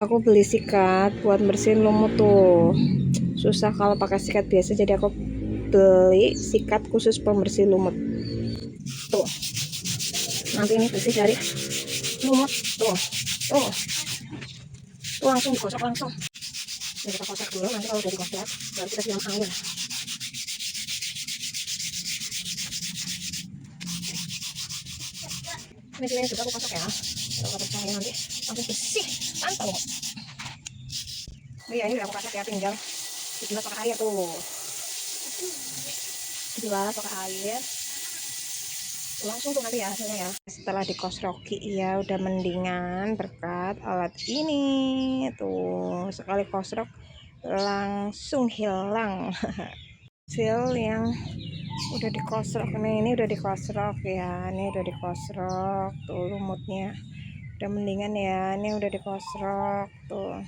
Aku beli sikat buat bersihin lumut tuh. Susah kalau pakai sikat biasa, jadi aku beli sikat khusus pembersih lumut. Tuh. Nanti ini bersih dari lumut. Tuh. Tuh. Tuh langsung digosok langsung. Jadi kita kosok dulu, nanti kalau udah digosok baru kita siram air. Ini sini juga aku kosok ya. Kalau nggak percaya nanti langsung bersih. Mantap. Iya, ini udah aku kosok ya, tinggal dibilas pakai air tuh. Dibilas pakai air. Langsung tuh nanti ya hasilnya ya. Setelah dikosroki ya udah mendingan berkat alat ini tuh, sekali kosrok langsung hilang hasil yang udah dikosrok. Ini udah dikosrok ya, ini udah dikosrok tuh lumutnya udah mendingan ya, ini udah dikosrok tuh.